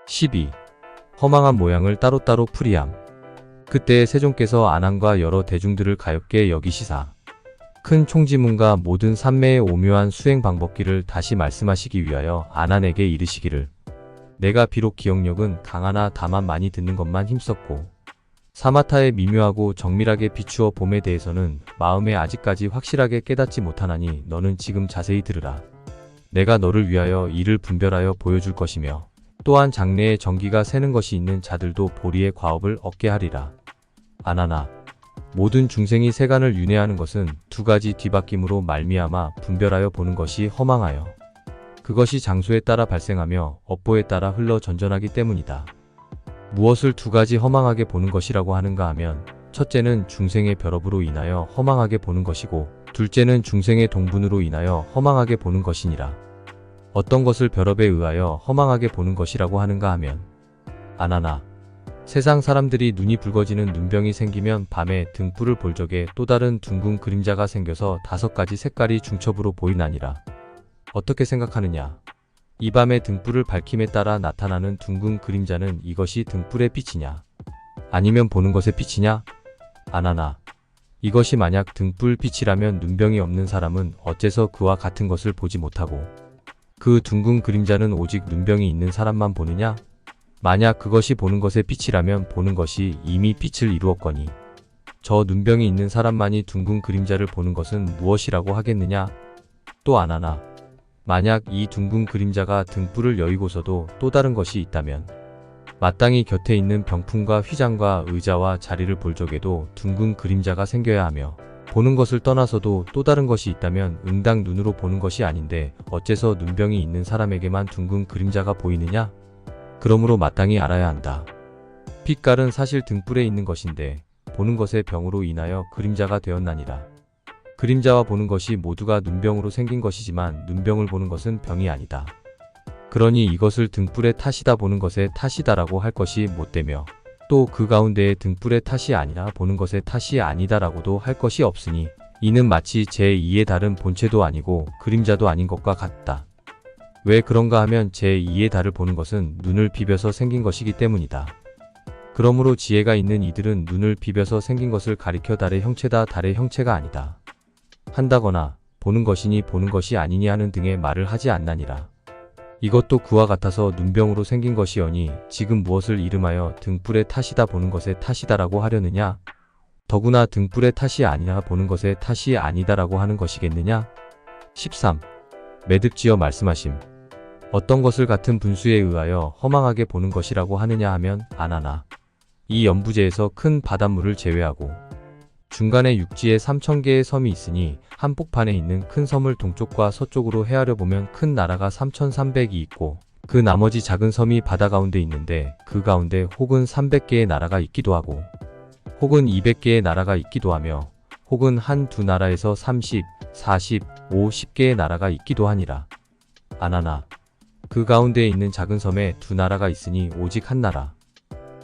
12. 허망한 모양을 따로따로 풀이함. 그때 세종께서 안항과 여러 대중들을 가엾게 여기시사 큰 총지문과 모든 산매의 오묘한 수행 방법기를 다시 말씀하시기 위하여 안한에게 이르시기를, 내가 비록 기억력은 강하나 다만 많이 듣는 것만 힘썼고 사마타의 미묘하고 정밀하게 비추어 봄에 대해서는 마음에 아직까지 확실하게 깨닫지 못하나니 너는 지금 자세히 들으라. 내가 너를 위하여 이를 분별하여 보여줄 것이며 또한 장래에 정기가 새는 것이 있는 자들도 보리의 과업을 얻게 하리라. 안하나 모든 중생이 세간을 윤회하는 것은 두 가지 뒤바뀜으로 말미암아 분별하여 보는 것이 허망하여 그것이 장소에 따라 발생하며 업보에 따라 흘러 전전하기 때문이다. 무엇을 두 가지 허망하게 보는 것이라고 하는가 하면, 첫째는 중생의 별업으로 인하여 허망하게 보는 것이고 둘째는 중생의 동분으로 인하여 허망하게 보는 것이니라. 어떤 것을 별업에 의하여 허망하게 보는 것이라고 하는가 하면, 안하나 세상 사람들이 눈이 붉어지는 눈병이 생기면 밤에 등불을 볼 적에 또 다른 둥근 그림자가 생겨서 5가지 색깔이 중첩으로 보이나니라. 어떻게 생각하느냐? 이 밤의 등불을 밝힘에 따라 나타나는 둥근 그림자는 이것이 등불의 빛이냐? 아니면 보는 것의 빛이냐? 안하나 이것이 만약 등불 빛이라면 눈병이 없는 사람은 어째서 그와 같은 것을 보지 못하고 그 둥근 그림자는 오직 눈병이 있는 사람만 보느냐? 만약 그것이 보는 것의 빛이라면 보는 것이 이미 빛을 이루었거니 저 눈병이 있는 사람만이 둥근 그림자를 보는 것은 무엇이라고 하겠느냐? 또 안하나 만약 이 둥근 그림자가 등불을 여의고서도 또 다른 것이 있다면 마땅히 곁에 있는 병풍과 휘장과 의자와 자리를 볼 적에도 둥근 그림자가 생겨야 하며 보는 것을 떠나서도 또 다른 것이 있다면 응당 눈으로 보는 것이 아닌데 어째서 눈병이 있는 사람에게만 둥근 그림자가 보이느냐? 그러므로 마땅히 알아야 한다. 빛깔은 사실 등불에 있는 것인데 보는 것의 병으로 인하여 그림자가 되었나니라. 그림자와 보는 것이 모두가 눈병으로 생긴 것이지만 눈병을 보는 것은 병이 아니다. 그러니 이것을 등불의 탓이다 보는 것의 탓이다라고 할 것이 못되며 또 그 가운데에 등불의 탓이 아니라 보는 것의 탓이 아니다라고도 할 것이 없으니 이는 마치 제2의 달은 본체도 아니고 그림자도 아닌 것과 같다. 왜 그런가 하면 제2의 달을 보는 것은 눈을 비벼서 생긴 것이기 때문이다. 그러므로 지혜가 있는 이들은 눈을 비벼서 생긴 것을 가리켜 달의 형체다 달의 형체가 아니다 한다거나 보는 것이니 보는 것이 아니니 하는 등의 말을 하지 않나니라. 이것도 그와 같아서 눈병으로 생긴 것이오니 지금 무엇을 이름하여 등불의 탓이다 보는 것의 탓이다라고 하려느냐? 더구나 등불의 탓이 아니라 보는 것의 탓이 아니다라고 하는 것이겠느냐? 13. 매듭지어 말씀하심. 어떤 것을 같은 분수에 의하여 허망하게 보는 것이라고 하느냐 하면 안하나 이 연부제에서 큰 바닷물을 제외하고 중간에 육지에 3000개의 섬이 있으니 한복판에 있는 큰 섬을 동쪽과 서쪽으로 헤아려 보면 큰 나라가 3300이 있고 그 나머지 작은 섬이 바다 가운데 있는데 그 가운데 혹은 300개의 나라가 있기도 하고 혹은 200개의 나라가 있기도 하며 혹은 한두 나라에서 30, 40, 50개의 나라가 있기도 하니라. 안하나 그 가운데에 있는 작은 섬에 두 나라가 있으니 오직 한 나라.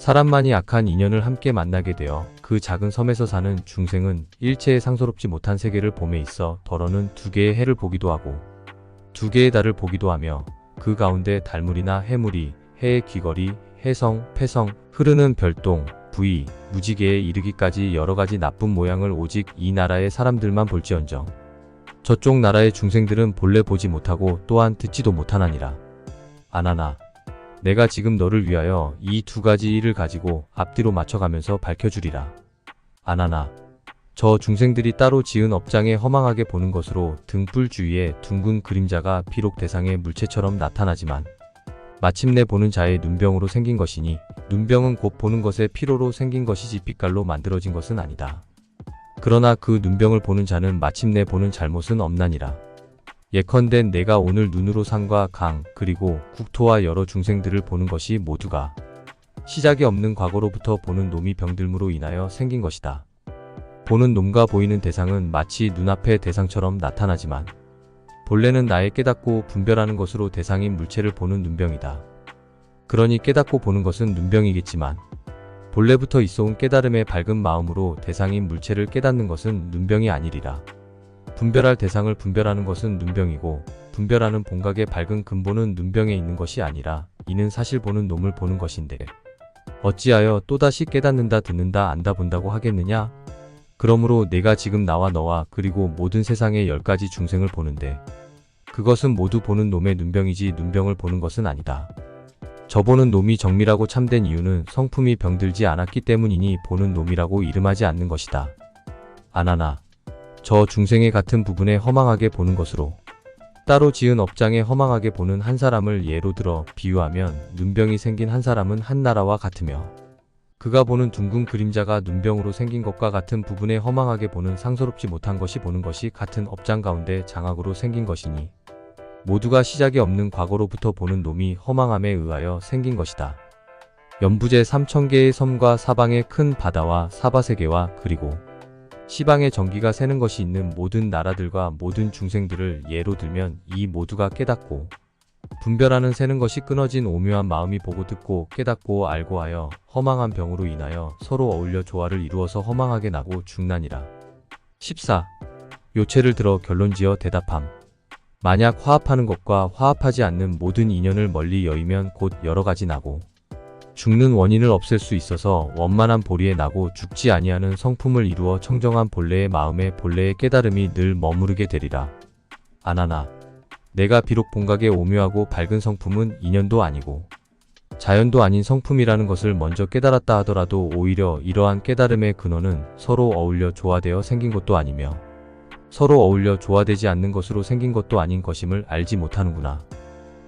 사람만이 악한 인연을 함께 만나게 되어 그 작은 섬에서 사는 중생은 일체에 상서롭지 못한 세계를 봄에 있어 더러는 2개의 해를 보기도 하고 2개의 달을 보기도 하며 그 가운데 달물이나 해물이 해의 귀걸이, 해성, 패성, 흐르는 별똥, 부위, 무지개에 이르기까지 여러가지 나쁜 모양을 오직 이 나라의 사람들만 볼지언정 저쪽 나라의 중생들은 본래 보지 못하고 또한 듣지도 못하나니라. 안하나 내가 지금 너를 위하여 이 2가지 일을 가지고 앞뒤로 맞춰가면서 밝혀주리라. 안하나 저 중생들이 따로 지은 업장에 허망하게 보는 것으로 등불 주위에 둥근 그림자가 비록 대상의 물체처럼 나타나지만 마침내 보는 자의 눈병으로 생긴 것이니 눈병은 곧 보는 것의 피로로 생긴 것이지 빛깔로 만들어진 것은 아니다. 그러나 그 눈병을 보는 자는 마침내 보는 잘못은 없나니라. 예컨대 내가 오늘 눈으로 산과 강 그리고 국토와 여러 중생들을 보는 것이 모두가 시작이 없는 과거로부터 보는 놈이 병들므로 인하여 생긴 것이다. 보는 놈과 보이는 대상은 마치 눈앞의 대상처럼 나타나지만 본래는 나의 깨닫고 분별하는 것으로 대상인 물체를 보는 눈병이다. 그러니 깨닫고 보는 것은 눈병이겠지만 본래부터 있어온 깨달음의 밝은 마음으로 대상인 물체를 깨닫는 것은 눈병이 아니리라. 분별할 대상을 분별하는 것은 눈병이고 분별하는 본각의 밝은 근본은 눈병에 있는 것이 아니라 이는 사실 보는 놈을 보는 것인데 어찌하여 또다시 깨닫는다 듣는다 안다 본다고 하겠느냐? 그러므로 내가 지금 나와 너와 그리고 모든 세상의 10가지 중생을 보는데 그것은 모두 보는 놈의 눈병이지 눈병을 보는 것은 아니다. 저 보는 놈이 정밀하고 참된 이유는 성품이 병들지 않았기 때문이니 보는 놈이라고 이름하지 않는 것이다. 아나나 저 중생의 같은 부분에 허망하게 보는 것으로 따로 지은 업장에 허망하게 보는 한 사람을 예로 들어 비유하면 눈병이 생긴 한 사람은 한 나라와 같으며 그가 보는 둥근 그림자가 눈병으로 생긴 것과 같은 부분에 허망하게 보는 상서롭지 못한 것이 보는 것이 같은 업장 가운데 장악으로 생긴 것이니 모두가 시작이 없는 과거로부터 보는 놈이 허망함에 의하여 생긴 것이다. 연부제 3000개의 섬과 사방의 큰 바다와 사바세계와 그리고 시방에 전기가 새는 것이 있는 모든 나라들과 모든 중생들을 예로 들면 이 모두가 깨닫고 분별하는 새는 것이 끊어진 오묘한 마음이 보고 듣고 깨닫고 알고 하여 허망한 병으로 인하여 서로 어울려 조화를 이루어서 허망하게 나고 죽나니라. 14. 요체를 들어 결론지어 대답함. 만약 화합하는 것과 화합하지 않는 모든 인연을 멀리 여의면 곧 여러가지 나고 죽는 원인을 없앨 수 있어서 원만한 보리에 나고 죽지 아니하는 성품을 이루어 청정한 본래의 마음에 본래의 깨달음이 늘 머무르게 되리라. 아나나 내가 비록 본각의 오묘하고 밝은 성품은 인연도 아니고 자연도 아닌 성품이라는 것을 먼저 깨달았다 하더라도 오히려 이러한 깨달음의 근원은 서로 어울려 조화되어 생긴 것도 아니며 서로 어울려 조화되지 않는 것으로 생긴 것도 아닌 것임을 알지 못하는구나.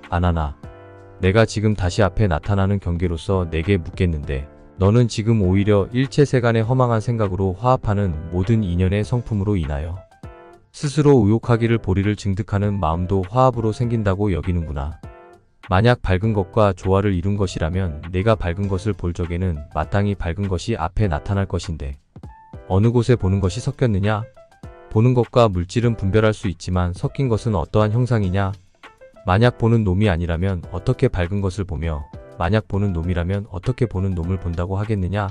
아나나 내가 지금 다시 앞에 나타나는 경계로서 내게 묻겠는데 너는 지금 오히려 일체 세간의 허망한 생각으로 화합하는 모든 인연의 성품으로 인하여 스스로 의욕하기를 보리를 증득하는 마음도 화합으로 생긴다고 여기는구나. 만약 밝은 것과 조화를 이룬 것이라면 내가 밝은 것을 볼 적에는 마땅히 밝은 것이 앞에 나타날 것인데 어느 곳에 보는 것이 섞였느냐? 보는 것과 물질은 분별할 수 있지만 섞인 것은 어떠한 형상이냐? 만약 보는 놈이 아니라면 어떻게 밝은 것을 보며 만약 보는 놈이라면 어떻게 보는 놈을 본다고 하겠느냐?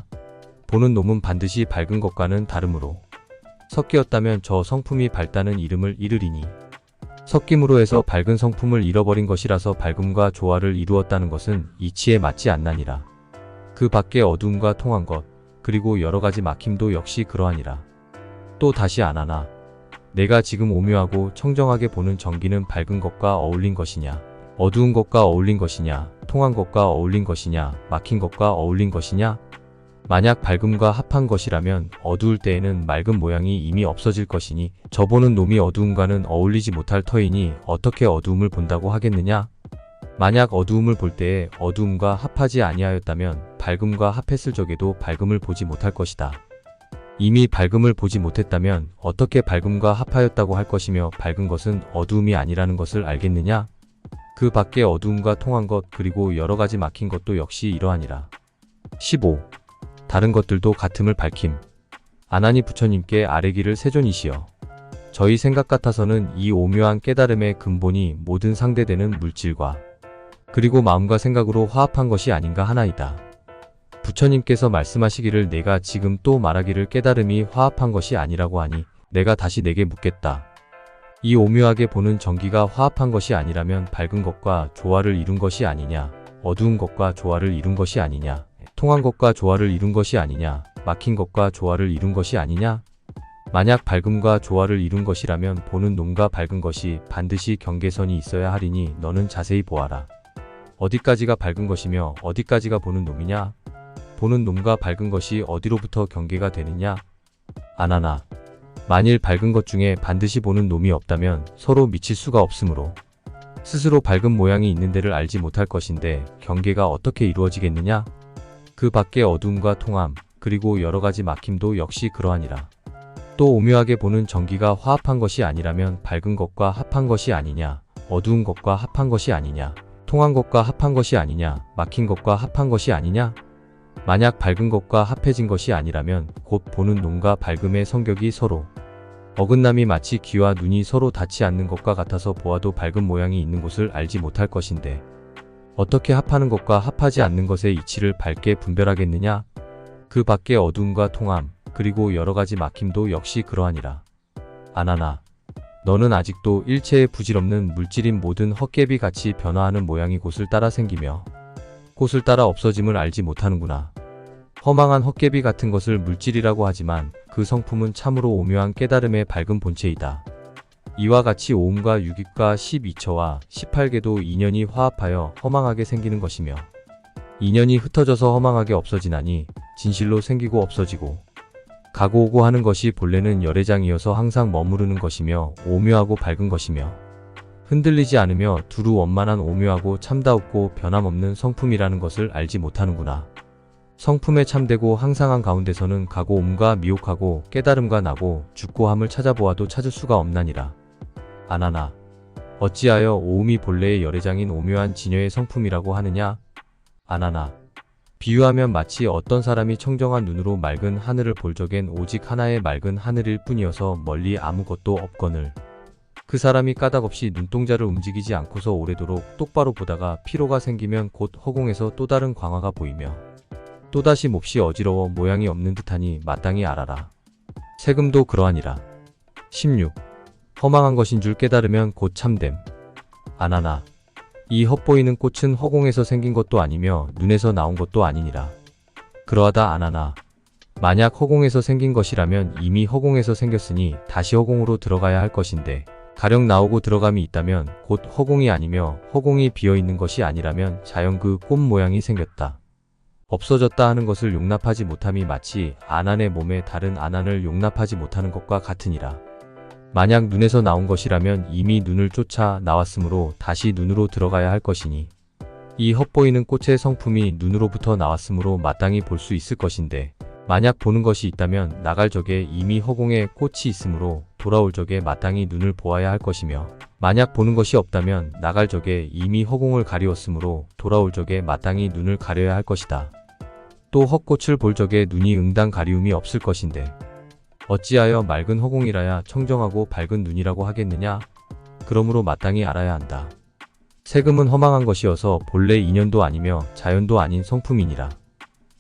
보는 놈은 반드시 밝은 것과는 다르므로 섞이었다면 저 성품이 밝다는 이름을 잃으리니 섞임으로 해서 밝은 성품을 잃어버린 것이라서 밝음과 조화를 이루었다는 것은 이치에 맞지 않나니라. 그 밖에 어두움과 통한 것 그리고 여러가지 막힘도 역시 그러하니라. 또 다시 아나나 내가 지금 오묘하고 청정하게 보는 정기는 밝은 것과 어울린 것이냐 어두운 것과 어울린 것이냐 통한 것과 어울린 것이냐 막힌 것과 어울린 것이냐 만약 밝음과 합한 것이라면 어두울 때에는 맑은 모양이 이미 없어질 것이니 저 보는 놈이 어두움과는 어울리지 못할 터이니 어떻게 어두움을 본다고 하겠느냐? 만약 어두움을 볼 때에 어두움과 합하지 아니하였다면 밝음과 합했을 적에도 밝음을 보지 못할 것이다. 이미 밝음을 보지 못했다면 어떻게 밝음과 합하였다고 할 것이며 밝은 것은 어두움이 아니라는 것을 알겠느냐? 그 밖에 어두움과 통한 것 그리고 여러가지 막힌 것도 역시 이러하니라. 15. 다른 것들도 같음을 밝힘. 아나니 부처님께 아뢰기를 세존이시여. 저희 생각 같아서는 이 오묘한 깨달음의 근본이 모든 상대되는 물질과 그리고 마음과 생각으로 화합한 것이 아닌가 하나이다. 부처님께서 말씀하시기를 내가 지금 또 말하기를 깨달음이 화합한 것이 아니라고 하니 내가 다시 내게 묻겠다. 이 오묘하게 보는 정기가 화합한 것이 아니라면 밝은 것과 조화를 이룬 것이 아니냐, 어두운 것과 조화를 이룬 것이 아니냐, 통한 것과 조화를 이룬 것이 아니냐, 막힌 것과 조화를 이룬 것이 아니냐? 만약 밝음과 조화를 이룬 것이라면 보는 놈과 밝은 것이 반드시 경계선이 있어야 하리니 너는 자세히 보아라. 어디까지가 밝은 것이며 어디까지가 보는 놈이냐? 보는 놈과 밝은 것이 어디로부터 경계가 되느냐? 아나나 만일 밝은 것 중에 반드시 보는 놈이 없다면 서로 미칠 수가 없으므로 스스로 밝은 모양이 있는 데를 알지 못할 것인데 경계가 어떻게 이루어지겠느냐? 그 밖에 어두움과 통함 그리고 여러가지 막힘도 역시 그러하니라. 또 오묘하게 보는 정기가 화합한 것이 아니라면 밝은 것과 합한 것이 아니냐, 어두운 것과 합한 것이 아니냐, 통한 것과 합한 것이 아니냐, 막힌 것과 합한 것이 아니냐? 만약 밝은 것과 합해진 것이 아니라면 곧 보는 놈과 밝음의 성격이 서로 어긋남이 마치 귀와 눈이 서로 닿지 않는 것과 같아서 보아도 밝은 모양이 있는 곳을 알지 못할 것인데 어떻게 합하는 것과 합하지 않는 것의 이치를 밝게 분별하겠느냐? 그 밖에 어두움과 통함 그리고 여러가지 막힘도 역시 그러하니라. 아나나 너는 아직도 일체의 부질없는 물질인 모든 헛개비 같이 변화하는 모양이 곳을 따라 생기며 꽃을 따라 없어짐을 알지 못하는구나. 허망한 헛개비 같은 것을 물질이라고 하지만 그 성품은 참으로 오묘한 깨달음의 밝은 본체이다. 이와 같이 오음과 유깁과 12처와 18개도 인연이 화합하여 허망하게 생기는 것이며 인연이 흩어져서 허망하게 없어지나니 진실로 생기고 없어지고 가고 오고 하는 것이 본래는 열애장이어서 항상 머무르는 것이며 오묘하고 밝은 것이며 흔들리지 않으며 두루 원만한 오묘하고 참다웠고 변함없는 성품이라는 것을 알지 못하는구나. 성품에 참되고 항상한 가운데서는 가고 옴과 미혹하고 깨달음과 나고 죽고 함을 찾아보아도 찾을 수가 없나니라. 아나나 어찌하여 오음이 본래의 열애장인 오묘한 진여의 성품이라고 하느냐? 아나나 비유하면 마치 어떤 사람이 청정한 눈으로 맑은 하늘을 볼 적엔 오직 하나의 맑은 하늘일 뿐이어서 멀리 아무것도 없거늘 그 사람이 까닭없이 눈동자를 움직이지 않고서 오래도록 똑바로 보다가 피로가 생기면 곧 허공에서 또 다른 광화가 보이며 또다시 몹시 어지러워 모양이 없는 듯하니 마땅히 알아라. 세금도 그러하니라. 16. 허망한 것인 줄 깨달으면 곧 참됨. 아나나 이 헛보이는 꽃은 허공에서 생긴 것도 아니며 눈에서 나온 것도 아니니라. 그러하다 아나나 만약 허공에서 생긴 것이라면 이미 허공에서 생겼으니 다시 허공으로 들어가야 할 것인데 가령 나오고 들어감이 있다면 곧 허공이 아니며 허공이 비어있는 것이 아니라면 자연 그 꽃 모양이 생겼다. 없어졌다 하는 것을 용납하지 못함이 마치 아난의 몸에 다른 아난을 용납하지 못하는 것과 같으니라. 만약 눈에서 나온 것이라면 이미 눈을 쫓아 나왔으므로 다시 눈으로 들어가야 할 것이니 이 헛보이는 꽃의 성품이 눈으로부터 나왔으므로 마땅히 볼 수 있을 것인데 만약 보는 것이 있다면 나갈 적에 이미 허공에 꽃이 있으므로 돌아올 적에 마땅히 눈을 보아야 할 것이며 만약 보는 것이 없다면 나갈 적에 이미 허공을 가리웠으므로 돌아올 적에 마땅히 눈을 가려야 할 것이다. 또 헛꽃을 볼 적에 눈이 응당 가리움이 없을 것인데 어찌하여 맑은 허공이라야 청정하고 밝은 눈이라고 하겠느냐? 그러므로 마땅히 알아야 한다. 세금은 허망한 것이어서 본래 인연도 아니며 자연도 아닌 성품이니라.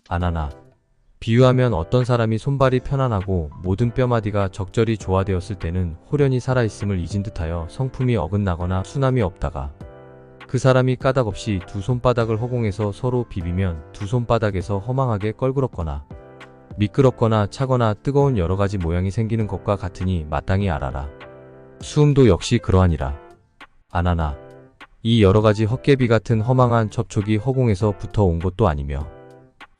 아나나 비유하면 어떤 사람이 손발이 편안하고 모든 뼈마디가 적절히 조화되었을 때는 홀연히 살아있음을 잊은 듯하여 성품이 어긋나거나 순함이 없다가 그 사람이 까닭없이 두 손바닥을 허공에서 서로 비비면 두 손바닥에서 허망하게 껄그럽거나 미끄럽거나 차거나 뜨거운 여러가지 모양이 생기는 것과 같으니 마땅히 알아라. 수음도 역시 그러하니라. 아나나 이 여러가지 헛개비 같은 허망한 접촉이 허공에서 붙어 온 것도 아니며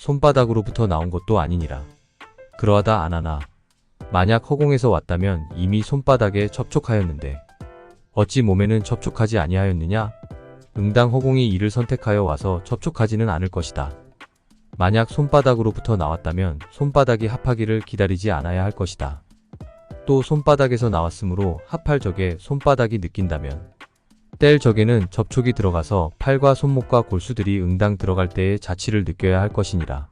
손바닥으로부터 나온 것도 아니니라. 그러하다 아나나 만약 허공에서 왔다면 이미 손바닥에 접촉하였는데 어찌 몸에는 접촉하지 아니하였느냐? 응당 허공이 이를 선택하여 와서 접촉하지는 않을 것이다. 만약 손바닥으로부터 나왔다면 손바닥이 합하기를 기다리지 않아야 할 것이다. 또 손바닥에서 나왔으므로 합할 적에 손바닥이 느낀다면 뗄 적에는 접촉이 들어가서 팔과 손목과 골수들이 응당 들어갈 때의 자취를 느껴야 할 것이니라.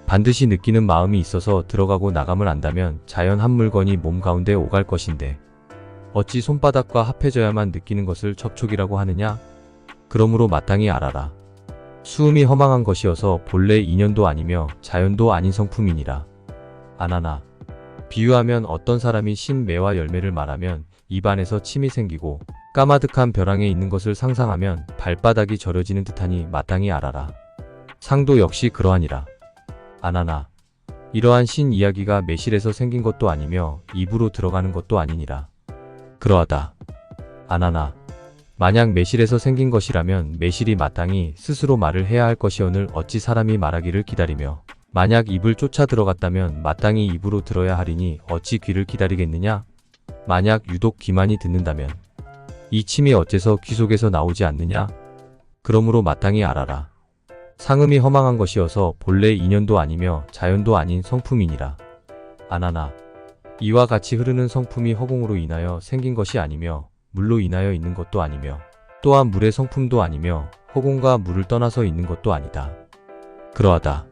반드시 느끼는 마음이 있어서 들어가고 나감을 안다면 자연 한 물건이 몸 가운데 오갈 것인데 어찌 손바닥과 합해져야만 느끼는 것을 접촉이라고 하느냐? 그러므로 마땅히 알아라. 수음이 허망한 것이어서 본래 인연도 아니며 자연도 아닌 성품이니라. 아나나 비유하면 어떤 사람이 신매와 열매를 말하면 입안에서 침이 생기고 까마득한 벼랑에 있는 것을 상상하면 발바닥이 저려지는 듯하니 마땅히 알아라. 상도 역시 그러하니라. 아나나 이러한 신 이야기가 매실에서 생긴 것도 아니며 입으로 들어가는 것도 아니니라. 그러하다. 아나나 만약 매실에서 생긴 것이라면 매실이 마땅히 스스로 말을 해야 할 것이오늘 어찌 사람이 말하기를 기다리며 만약 입을 쫓아 들어갔다면 마땅히 입으로 들어야 하리니 어찌 귀를 기다리겠느냐? 만약 유독 귀만이 듣는다면 이 침이 어째서 귀 속에서 나오지 않느냐? 그러므로 마땅히 알아라. 상음이 허망한 것이어서 본래 인연도 아니며 자연도 아닌 성품이니라. 아나나 이와 같이 흐르는 성품이 허공으로 인하여 생긴 것이 아니며 물로 인하여 있는 것도 아니며 또한 물의 성품도 아니며 허공과 물을 떠나서 있는 것도 아니다. 그러하다.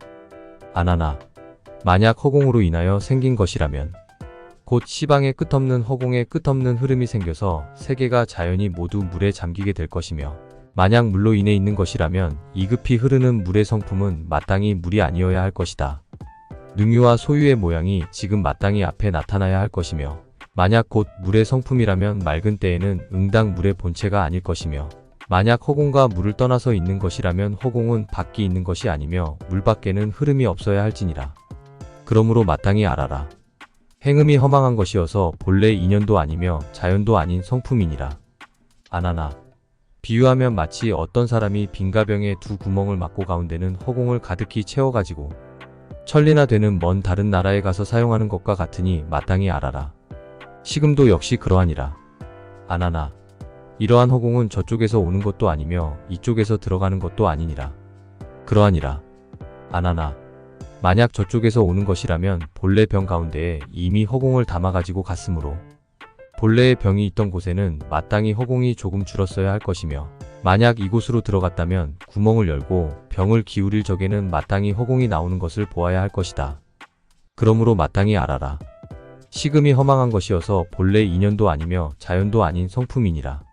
아나나 만약 허공으로 인하여 생긴 것이라면 곧 시방의 끝없는 허공에 끝없는 흐름이 생겨서 세계가 자연이 모두 물에 잠기게 될 것이며 만약 물로 인해 있는 것이라면 이급히 흐르는 물의 성품은 마땅히 물이 아니어야 할 것이다. 능유와 소유의 모양이 지금 마땅히 앞에 나타나야 할 것이며 만약 곧 물의 성품이라면 맑은 때에는 응당 물의 본체가 아닐 것이며 만약 허공과 물을 떠나서 있는 것이라면 허공은 밖이 있는 것이 아니며 물 밖에는 흐름이 없어야 할지니라. 그러므로 마땅히 알아라. 행음이 허망한 것이어서 본래 인연도 아니며 자연도 아닌 성품이니라. 아나나. 비유하면 마치 어떤 사람이 빈가병에 두 구멍을 막고 가운데는 허공을 가득히 채워가지고 천리나 되는 먼 다른 나라에 가서 사용하는 것과 같으니 마땅히 알아라. 식음도 역시 그러하니라. 아나나. 이러한 허공은 저쪽에서 오는 것도 아니며 이쪽에서 들어가는 것도 아니니라. 그러하니라. 아나나. 만약 저쪽에서 오는 것이라면 본래 병 가운데에 이미 허공을 담아가지고 갔으므로 본래의 병이 있던 곳에는 마땅히 허공이 조금 줄었어야 할 것이며 만약 이곳으로 들어갔다면 구멍을 열고 병을 기울일 적에는 마땅히 허공이 나오는 것을 보아야 할 것이다. 그러므로 마땅히 알아라. 식음이 허망한 것이어서 본래 인연도 아니며 자연도 아닌 성품이니라.